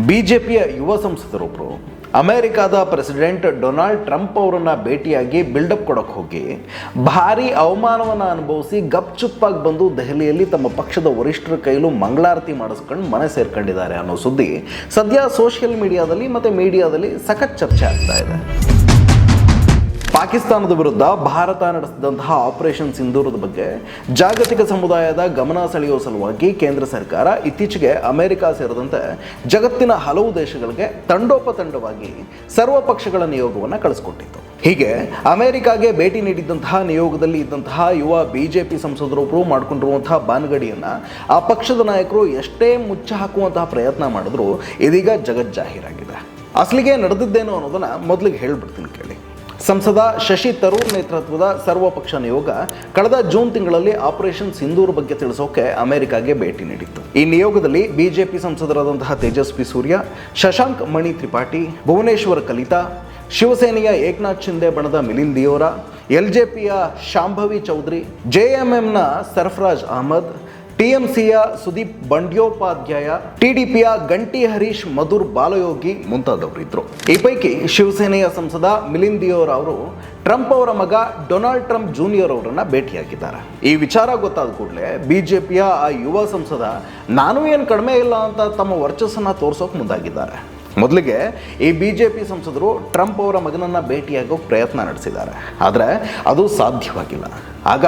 ಬಿಜೆಪಿಯ ಯುವ ಸಂಸದರೊಬ್ಬರು ಅಮೆರಿಕಾದ ಪ್ರೆಸಿಡೆಂಟ್ ಡೊನಾಲ್ಡ್ ಟ್ರಂಪ್ ಅವರನ್ನ ಭೇಟಿಯಾಗಿ ಬಿಲ್ಡಪ್ ಕೊಡಕ್ಕೆ ಹೋಗಿ ಭಾರಿ ಅವಮಾನವನ್ನು ಅನುಭವಿಸಿ ಗಪ್ಚುಪ್ಪಾಗಿ ಬಂದು ದೆಹಲಿಯಲ್ಲಿ ತಮ್ಮ ಪಕ್ಷದ ವರಿಷ್ಠರ ಕೈಲೂ ಮಂಗಳಾರತಿ ಮಾಡಿಸ್ಕೊಂಡು ಮನೆ ಸೇರ್ಕೊಂಡಿದ್ದಾರೆ ಅನ್ನೋ ಸುದ್ದಿ ಸದ್ಯ ಸೋಷಿಯಲ್ ಮೀಡಿಯಾದಲ್ಲಿ ಮತ್ತು ಮೀಡಿಯಾದಲ್ಲಿ ಸಖತ್ ಚರ್ಚೆ ಆಗ್ತಾ ಇದೆ. ಪಾಕಿಸ್ತಾನದ ವಿರುದ್ಧ ಭಾರತ ನಡೆಸಿದಂತಹ ಆಪರೇಷನ್ ಸಿಂಧೂರದ ಬಗ್ಗೆ ಜಾಗತಿಕ ಸಮುದಾಯದ ಗಮನ ಸೆಳೆಯುವ ಸಲುವಾಗಿ ಕೇಂದ್ರ ಸರ್ಕಾರ ಇತ್ತೀಚೆಗೆ ಅಮೆರಿಕ ಸೇರಿದಂತೆ ಜಗತ್ತಿನ ಹಲವು ದೇಶಗಳಿಗೆ ತಂಡೋಪತಂಡವಾಗಿ ಸರ್ವ ಪಕ್ಷಗಳ ನಿಯೋಗವನ್ನು ಕಳಿಸ್ಕೊಟ್ಟಿತ್ತು. ಹೀಗೆ ಅಮೆರಿಕಾಗೆ ಭೇಟಿ ನೀಡಿದ್ದಂತಹ ನಿಯೋಗದಲ್ಲಿ ಇದ್ದಂತಹ ಯುವ ಬಿಜೆಪಿ ಸಂಸದರೊಬ್ಬರು ಮಾಡಿಕೊಂಡಿರುವಂತಹ ಬಾನುಗಡಿಯನ್ನು ಆ ಪಕ್ಷದ ನಾಯಕರು ಎಷ್ಟೇ ಮುಚ್ಚ ಹಾಕುವಂತಹ ಪ್ರಯತ್ನ ಮಾಡಿದ್ರು ಇದೀಗ ಜಗಜ್ಜಾಹೀರಾಗಿದೆ. ಅಸಲಿಗೆ ನಡೆದಿದ್ದೇನೋ ಅನ್ನೋದನ್ನು ಮೊದಲಿಗೆ ಹೇಳ್ಬಿಡ್ತೀನಿ ಕೇಳಿ. ಸಂಸದ ಶಶಿ ತರೂರ್ ನೇತೃತ್ವದ ಸರ್ವಪಕ್ಷ ನಿಯೋಗ ಕಳೆದ ಜೂನ್ ತಿಂಗಳಲ್ಲಿ ಆಪರೇಷನ್ ಸಿಂಧೂರ್ ಬಗ್ಗೆ ತಿಳಿಸೋಕೆ ಅಮೆರಿಕಾಗೆ ಭೇಟಿ ನೀಡಿತ್ತು. ಈ ನಿಯೋಗದಲ್ಲಿ ಬಿಜೆಪಿ ಸಂಸದರಾದಂತಹ ತೇಜಸ್ವಿ ಸೂರ್ಯ, ಶಶಾಂಕ್ ಮಣಿ ತ್ರಿಪಾಠಿ, ಭುವನೇಶ್ವರ್ ಕಲಿತಾ, ಶಿವಸೇನೆಯ ಏಕನಾಥ್ ಶಿಂದೆ ಬಣದ ಮಿಲಿಂದ್ ದಿಯೋರಾ, ಎಲ್ಜೆಪಿಯ ಶಾಂಭವಿ ಚೌಧರಿ, ಜೆಎಂಎಂನ ಸರ್ಫರಾಜ್ ಅಹಮದ್, ಟಿಎಂಸಿಯ ಸುದೀಪ್ ಬಂಡ್ಯೋಪಾಧ್ಯಾಯ, ಟಿಡಿಪಿಯ ಗಂಟಿ ಹರೀಶ್ ಮಧುರ್ ಬಾಲಯೋಗಿ ಮುಂತಾದವರಿದ್ದರು. ಈ ಪೈಕಿ ಶಿವಸೇನೆಯ ಸಂಸದ ಮಿಲಿಂದ್ ದಿಯೋರಾ ಅವರು ಟ್ರಂಪ್ ಅವರ ಮಗ ಡೊನಾಲ್ಡ್ ಟ್ರಂಪ್ ಜೂನಿಯರ್ ಅವರನ್ನ ಭೇಟಿಯಾಗಿದ್ದಾರೆ. ಈ ವಿಚಾರ ಗೊತ್ತಾದ ಕೂಡಲೇ ಬಿಜೆಪಿಯ ಆ ಯುವ ಸಂಸದ ನಾನು ಏನು ಕಡಿಮೆ ಇಲ್ಲ ಅಂತ ತಮ್ಮ ವರ್ಚಸ್ಸನ್ನು ತೋರಿಸೋಕೆ ಮುಂದಾಗಿದ್ದಾರೆ. ಮೊದಲಿಗೆ ಈ ಬಿಜೆಪಿ ಸಂಸದರು ಟ್ರಂಪ್ ಅವರ ಮಗನನ್ನು ಭೇಟಿಯಾಗೋಕೆ ಪ್ರಯತ್ನ ನಡೆಸಿದ್ದಾರೆ. ಆದರೆ ಅದು ಸಾಧ್ಯವಾಗಿಲ್ಲ. ಆಗ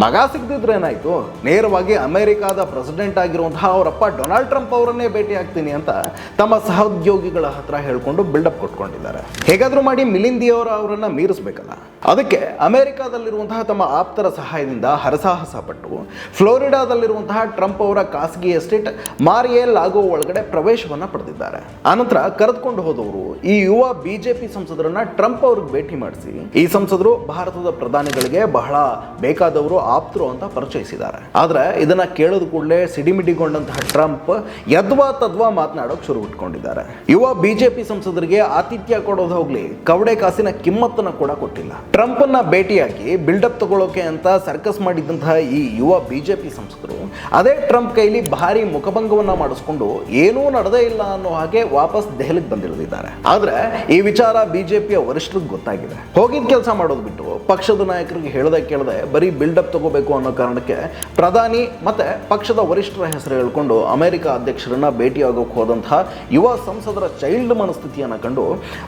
ಮಗ ಸಿಗದಿದ್ರೆ ಏನಾಯಿತು, ನೇರವಾಗಿ ಅಮೆರಿಕಾದ ಪ್ರೆಸಿಡೆಂಟ್ ಆಗಿರುವಂತಹ ಅವರಪ್ಪ ಡೊನಾಲ್ಡ್ ಟ್ರಂಪ್ ಅವರನ್ನೇ ಭೇಟಿ ಆಗ್ತೀನಿ ಅಂತ ತಮ್ಮ ಸಹೋದ್ಯೋಗಿಗಳ ಹತ್ರ ಹೇಳ್ಕೊಂಡು ಬಿಲ್ಡಪ್ ಕೊಟ್ಕೊಂಡಿದ್ದಾರೆ. ಹೇಗಾದರೂ ಮಾಡಿ ಮಿಲಿಂದ್ ದಿಯೋರಾ ಅವರನ್ನು ಮೀರಿಸಬೇಕಲ್ಲ. ಅದಕ್ಕೆ ಅಮೆರಿಕಾದಲ್ಲಿರುವಂತಹ ತಮ್ಮ ಆಪ್ತರ ಸಹಾಯದಿಂದ ಹರಸಾಹಸ ಪಟ್ಟು ಫ್ಲೋರಿಡಾದಲ್ಲಿರುವಂತಹ ಟ್ರಂಪ್ ಅವರ ಖಾಸಗಿ ಎಸ್ಟೇಟ್ ಮಾರಿಯಲ್ ಲಾಗೋ ಒಳಗಡೆ ಪ್ರವೇಶವನ್ನು ಪಡೆದಿದ್ದಾರೆ. ಆನಂತರ ಕರೆದುಕೊಂಡು ಹೋದವರು ಈ ಯುವ ಬಿಜೆಪಿ ಸಂಸದರನ್ನ ಟ್ರಂಪ್ ಅವ್ರಿಗೆ ಭೇಟಿ ಮಾಡಿಸಿ ಈ ಸಂಸದರು ಭಾರತದ ಪ್ರಧಾನಿಗಳಿಗೆ ಬಹಳ ಬೇಕಾದವರು ಆಪ್ತರು ಅಂತ ಪರಿಚಯಿಸಿದ್ದಾರೆ. ಆದ್ರೆ ಇದನ್ನ ಕೇಳೋದು ಕೂಡಲೇ ಸಿಡಿಮಿಡಿಗೊಂಡಂತಹ ಟ್ರಂಪ್ ಯದ್ವಾ ತದ್ವಾ ಮಾತನಾಡೋಕೆ ಶುರು ಇಟ್ಕೊಂಡಿದ್ದಾರೆ. ಯುವ ಬಿಜೆಪಿ ಸಂಸದರಿಗೆ ಆತಿಥ್ಯ ಕೊಡೋದು ಹೋಗ್ಲಿ, ಕವಡೆ ಕಾಸಿನ ಕಿಮ್ಮತ್ತನ್ನ ಕೂಡ ಕೊಟ್ಟಿಲ್ಲ. ಟ್ರಂಪ್ ಅನ್ನ ಭೇಟಿಯಾಗಿ ಬಿಲ್ಡಪ್ ತಗೊಳ್ಳೋಕೆ ಅಂತ ಸರ್ಕಸ್ ಮಾಡಿದ್ದಂತಹ ಈ ಯುವ ಬಿಜೆಪಿ ಸಂಸದರು ಅದೇ ಟ್ರಂಪ್ ಕೈಲಿ ಭಾರಿ ಮುಖಭಂಗವನ್ನ ಮಾಡಿಸ್ಕೊಂಡು ಏನೂ ನಡೆದೇ ಇಲ್ಲ ಅನ್ನೋ ಹಾಗೆ ವಾಪಸ್ ದೆಹಲಿಗೆ ಬಂದಿಳಿದಿದ್ದಾರೆ. ಆದ್ರೆ ಈ ವಿಚಾರ ಬಿಜೆಪಿಯ ವರಿಷ್ಠರಿಗೆ ಗೊತ್ತಾಗಿದೆ. ಹೋಗಿದ್ ಕೆಲಸ ಮಾಡೋದು ಬಿಟ್ಟು ಪಕ್ಷದ ನಾಯಕರಿಗೆ ಹೇಳದೆ ಕೇಳದೆ ಬರೀ ಬಿಲ್ಡಪ್ ತಗೋಬೇಕು ಅನ್ನೋ ಕಾರಣಕ್ಕೆ ಪ್ರಧಾನಿ ಮತ್ತೆ ಪಕ್ಷದ ವರಿಷ್ಠರ ಹೆಸರು ಹೇಳ್ಕೊಂಡು ಅಮೆರಿಕ ಅಧ್ಯಕ್ಷರನ್ನ ಭೇಟಿಯಾಗೋಕೆ ಹೋದಂತಹ ಯುವ ಸಂಸದರ ಚೈಲ್ಡ್ ಮನಸ್ಥಿತಿಯನ್ನು ಕಂಡು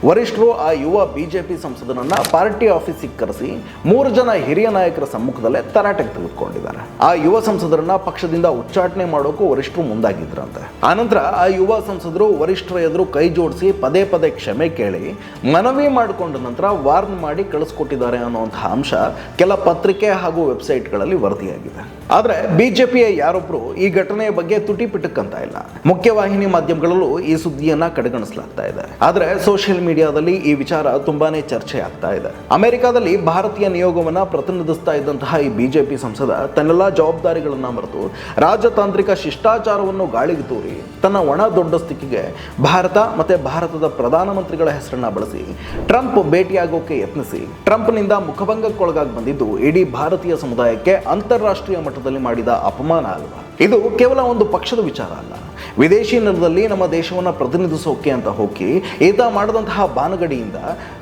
ವರಿಷ್ಠರು ಆ ಯುವ ಬಿಜೆಪಿ ಸಂಸದನನ್ನ ಪಾರ್ಟಿ ಆಫೀಸಿಗೆ ಕರೆಸಿ 3 ಜನ ಹಿರಿಯ ನಾಯಕರ ಸಮ್ಮುಖದಲ್ಲೇ ತರಾಟೆಗೆ ತೆಗೆದುಕೊಂಡಿದ್ದಾರೆ. ಆ ಯುವ ಸಂಸದರನ್ನ ಪಕ್ಷದಿಂದ ಉಚ್ಚಾಟನೆ ಮಾಡೋಕ್ಕೂ ವರಿಷ್ಠರು ಮುಂದಾಗಿದ್ರಂತೆ. ಆನಂತರ ಆ ಯುವ ಸಂಸದರು ವರಿಷ್ಠರ ಎದುರು ಕೈ ಜೋಡಿಸಿ ಪದೇ ಪದೇ ಕ್ಷಮೆ ಕೇಳಿ ಮನವಿ ಮಾಡಿಕೊಂಡ ನಂತರ ವಾರ್ನ್ ಮಾಡಿ ಕಳಿಸ್ಕೊಟ್ಟಿದ್ದಾರೆ ಅನ್ನುವಂತಹ ಅಂಶ ಕೆಲ ಪತ್ರಿಕೆ ಹಾಗೂ ವೆಬ್ಸೈಟ್ಗಳಲ್ಲಿ ವರದಿಯಾಗಿದೆ. ಆದರೆ ಬಿಜೆಪಿಯ ಯಾರೊಬ್ಬರು ಈ ಘಟನೆಯ ಬಗ್ಗೆ ತುಟಿ ಪಿಟಕ್ಕಂತ ಇಲ್ಲ. ಮುಖ್ಯವಾಹಿನಿ ಮಾಧ್ಯಮಗಳಲ್ಲೂ ಈ ಸುದ್ದಿಯನ್ನ ಕಡೆಗಣಿಸಲಾಗ್ತಾ ಇದೆ. ಆದರೆ ಸೋಷಿಯಲ್ ಮೀಡಿಯಾದಲ್ಲಿ ಈ ವಿಚಾರ ತುಂಬಾನೇ ಚರ್ಚೆ ಆಗ್ತಾ ಇದೆ. ಅಮೆರಿಕಾದಲ್ಲಿ ಭಾರತೀಯ ನಿಯೋಗವನ್ನ ಪ್ರತಿನಿಧಿಸ್ತಾ ಇದ್ದಂತಹ ಈ ಬಿಜೆಪಿ ಸಂಸದ ತನ್ನೆಲ್ಲ ಜವಾಬ್ದಾರಿಗಳನ್ನ ಮರೆತು ರಾಜತಾಂತ್ರಿಕ ಶಿಷ್ಟಾಚಾರವನ್ನು ಗಾಳಿಗೆ ತೂರಿ ತನ್ನ ಒಣ ದೊಡ್ಡಸ್ತಿಕೆಗೆ ಭಾರತ ಮತ್ತೆ ಭಾರತದ ಪ್ರಧಾನಮಂತ್ರಿಗಳ ಹೆಸರನ್ನ ಬಳಸಿ ಟ್ರಂಪ್ ಭೇಟಿಯಾಗೋಕೆ ಯತ್ನಿಸಿ ಟ್ರಂಪ್ನಿಂದ ಮುಖಭಂಗಕ್ಕೊಳಗಾಗಿ ಬಂದಿದ್ದು ಇಡೀ ಭಾರತೀಯ ಸಮುದಾಯಕ್ಕೆ ಅಂತಾರಾಷ್ಟ್ರೀಯ ಮಟ್ಟದಲ್ಲಿ ಮಾಡಿದ ಅಪಮಾನ ಅಲ್ವಾ? ಇದು ಕೇವಲ ಒಂದು ಪಕ್ಷದ ವಿಚಾರ ಅಲ್ಲ. ವಿದೇಶಿ ನೆಲದಲ್ಲಿ ನಮ್ಮ ದೇಶವನ್ನು ಪ್ರತಿನಿಧಿಸೋಕೆ ಅಂತ ಹೋಗಿ ಈತ ಮಾಡಿದಂತಹ ಬಾನುಗಡಿಯಿಂದ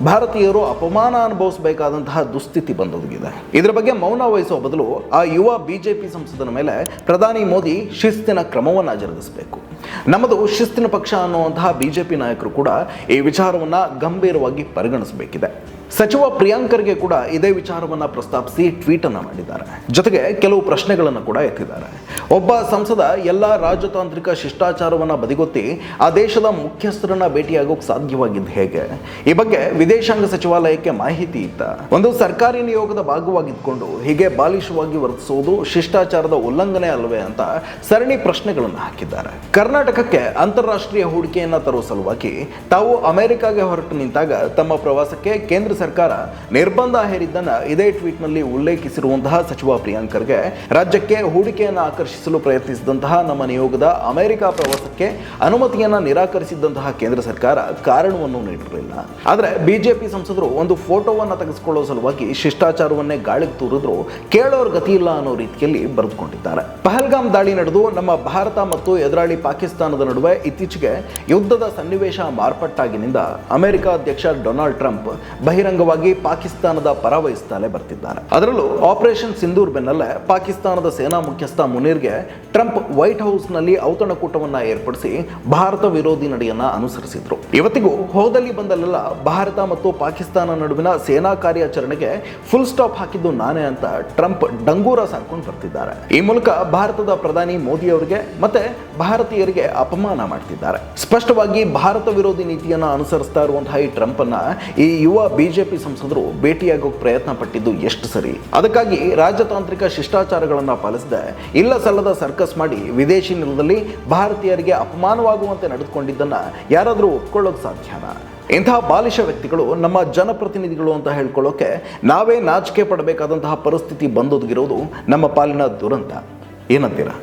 ಭಾರತೀಯರು ಅಪಮಾನ ಅನುಭವಿಸಬೇಕಾದಂತಹ ದುಸ್ಥಿತಿ ಬಂದೊದಗಿದೆ. ಇದರ ಬಗ್ಗೆ ಮೌನ ವಹಿಸುವ ಬದಲು ಆ ಯುವ ಬಿಜೆಪಿ ಸಂಸದನ ಮೇಲೆ ಪ್ರಧಾನಿ ಮೋದಿ ಶಿಸ್ತಿನ ಕ್ರಮವನ್ನು ಜರುಗಿಸಬೇಕು. ನಮ್ಮದು ಶಿಸ್ತಿನ ಪಕ್ಷ ಅನ್ನುವಂತಹ ಬಿಜೆಪಿ ನಾಯಕರು ಕೂಡ ಈ ವಿಚಾರವನ್ನು ಗಂಭೀರವಾಗಿ ಪರಿಗಣಿಸಬೇಕಿದೆ. ಸಚಿವ ಪ್ರಿಯಾಂಕರ್ಗೆ ಕೂಡ ಇದೇ ವಿಚಾರವನ್ನು ಪ್ರಸ್ತಾಪಿಸಿ ಟ್ವೀಟ್ ಅನ್ನು ಮಾಡಿದ್ದಾರೆ. ಜೊತೆಗೆ ಕೆಲವು ಪ್ರಶ್ನೆಗಳನ್ನು ಕೂಡ ಎತ್ತಿದ್ದಾರೆ. ಒಬ್ಬ ಸಂಸದ ಎಲ್ಲ ರಾಜತಾಂತ್ರಿಕ ಶಿಷ್ಟಾಚಾರವನ್ನು ಬದಿಗೊತ್ತಿ ಆ ದೇಶದ ಮುಖ್ಯಸ್ಥರನ್ನ ಭೇಟಿಯಾಗೋಕೆ ಸಾಧ್ಯವಾಗಿದ್ದು ಹೇಗೆ? ಈ ಬಗ್ಗೆ ವಿದೇಶಾಂಗ ಸಚಿವಾಲಯಕ್ಕೆ ಮಾಹಿತಿ ಇತ್ತ? ಒಂದು ಸರ್ಕಾರಿ ನಿಯೋಗದ ಭಾಗವಾಗಿದ್ದುಕೊಂಡು ಹೀಗೆ ಬಾಲಿಶವಾಗಿ ವರ್ತಿಸುವುದು ಶಿಷ್ಟಾಚಾರದ ಉಲ್ಲಂಘನೆ ಅಲ್ಲವೇ ಅಂತ ಸರಣಿ ಪ್ರಶ್ನೆಗಳನ್ನು ಹಾಕಿದ್ದಾರೆ. ಕರ್ನಾಟಕಕ್ಕೆ ಅಂತಾರಾಷ್ಟ್ರೀಯ ಹೂಡಿಕೆಯನ್ನು ತರುವ ಸಲುವಾಗಿ ತಾವು ಅಮೆರಿಕಾಗೆ ಹೊರಟು ನಿಂತಾಗ ತಮ್ಮ ಪ್ರವಾಸಕ್ಕೆ ಕೇಂದ್ರ ಸರ್ಕಾರ ನಿರ್ಬಂಧ ಹೇರಿದ್ದನ್ನು ಇದೇ ಟ್ವೀಟ್ನಲ್ಲಿ ಉಲ್ಲೇಖಿಸಿರುವಂತಹ ಸಚಿವ ಪ್ರಿಯಾಂಕ್ ಖರ್ಗೆ, ರಾಜ್ಯಕ್ಕೆ ಹೂಡಿಕೆಯನ್ನು ಆಕರ್ಷಿಸಲು ಪ್ರಯತ್ನಿಸಿದಂತಹ ನಮ್ಮ ನಿಯೋಗದ ಅಮೆರಿಕ ಪ್ರವಾಸಕ್ಕೆ ಅನುಮತಿಯನ್ನು ನಿರಾಕರಿಸಿದ್ದಂತಹ ಕೇಂದ್ರ ಸರ್ಕಾರ ಕಾರಣವನ್ನು ನೀಡಿರಲಿಲ್ಲ. ಆದರೆ ಬಿಜೆಪಿ ಸಂಸದರು ಒಂದು ಫೋಟೋವನ್ನು ತೆಗೆಸಿಕೊಳ್ಳುವ ಸಲುವಾಗಿ ಶಿಷ್ಟಾಚಾರವನ್ನೇ ಗಾಳಿಗೆ ತೂರಿದ್ರು ಕೇಳೋರ್ ಗತಿ ಇಲ್ಲ ಅನ್ನೋ ರೀತಿಯಲ್ಲಿ ಬರೆದುಕೊಂಡಿದ್ದಾರೆ. ಪಹಲ್ಗಾಮ್ ದಾಳಿ ನಡೆದು ನಮ್ಮ ಭಾರತ ಮತ್ತು ಎದುರಾಳಿ ಪಾಕಿಸ್ತಾನದ ನಡುವೆ ಇತ್ತೀಚೆಗೆ ಯುದ್ಧದ ಸನ್ನಿವೇಶ ಮಾರ್ಪಟ್ಟಾಗಿನಿಂದ ಅಮೆರಿಕ ಅಧ್ಯಕ್ಷ ಡೊನಾಲ್ಡ್ ಟ್ರಂಪ್ ಬಹಿರಂಗವಾಗಿ ಪಾಕಿಸ್ತಾನದ ಪರ ವಹಿಸುತ್ತಲೇ ಬರ್ತಿದ್ದಾರೆ. ಅದರಲ್ಲೂ ಆಪರೇಷನ್ ಸಿಂಧೂರ್ ಬೆನ್ನಲ್ಲೇ ಪಾಕಿಸ್ತಾನದ ಸೇನಾ ಮುಖ್ಯಸ್ಥ ಮುನೀರ್ಗೆ ಟ್ರಂಪ್ ವೈಟ್ ಹೌಸ್ನಲ್ಲಿ ಔತಣಕೂಟವನ್ನು ಏರ್ಪಡಿಸಿ ಭಾರತ ವಿರೋಧಿ ನಡೆಯನ್ನ ಅನುಸರಿಸಿದ್ರು. ಇವತ್ತಿಗೂ ಹೋದಲ್ಲಿ ಬಂದಲ್ಲೆಲ್ಲ ಭಾರತ ಮತ್ತು ಪಾಕಿಸ್ತಾನ ನಡುವಿನ ಸೇನಾ ಕಾರ್ಯಾಚರಣೆಗೆ ಫುಲ್ ಸ್ಟಾಪ್ ಹಾಕಿದ್ದು ನಾನೇ ಅಂತ ಟ್ರಂಪ್ ಡಂಗೂರ ಸಾಕೊಂಡು ಬರ್ತಿದ್ದಾರೆ. ಈ ಮೂಲಕ ಭಾರತದ ಪ್ರಧಾನಿ ಮೋದಿ ಅವರಿಗೆ ಮತ್ತೆ ಭಾರತೀಯರಿಗೆ ಅಪಮಾನ ಮಾಡ್ತಿದ್ದಾರೆ. ಸ್ಪಷ್ಟವಾಗಿ ಭಾರತ ವಿರೋಧಿ ನೀತಿಯನ್ನು ಅನುಸರಿಸ್ತಾ ಇರುವಂತಹ ಈ ಟ್ರಂಪ್ ಅನ್ನ ಈ ಯುವ ಬಿಜೆಪಿ ಸಂಸದರು ಭೇಟಿಯಾಗೋಕೆ ಪ್ರಯತ್ನ ಪಟ್ಟಿದ್ದು ಎಷ್ಟು ಸರಿ? ಅದಕ್ಕಾಗಿ ರಾಜತಾಂತ್ರಿಕ ಶಿಷ್ಟಾಚಾರಗಳನ್ನು ಪಾಲಿಸದೆ ಇಲ್ಲ ಸಲ್ಲದ ಸರ್ಕಸ್ ಮಾಡಿ ವಿದೇಶಿ ನೆಲದಲ್ಲಿ ಭಾರತೀಯರಿಗೆ ಅಪಮಾನವಾಗುವಂತೆ ನಡೆದುಕೊಂಡಿದ್ದನ್ನ ಯಾರಾದರೂ ಒಪ್ಕೊಳ್ಳೋಕೆ ಸಾಧ್ಯನಾ? ಇಂತಹ ಬಾಲಿಶ ವ್ಯಕ್ತಿಗಳು ನಮ್ಮ ಜನಪ್ರತಿನಿಧಿಗಳು ಅಂತ ಹೇಳ್ಕೊಳ್ಳೋಕೆ ನಾವೇ ನಾಚಿಕೆ ಪಡಬೇಕಾದಂತಹ ಪರಿಸ್ಥಿತಿ ಬಂದೊದಗಿರೋದು ನಮ್ಮ ಪಾಲಿನ ದುರಂತ. ಏನಂತೀರಾ?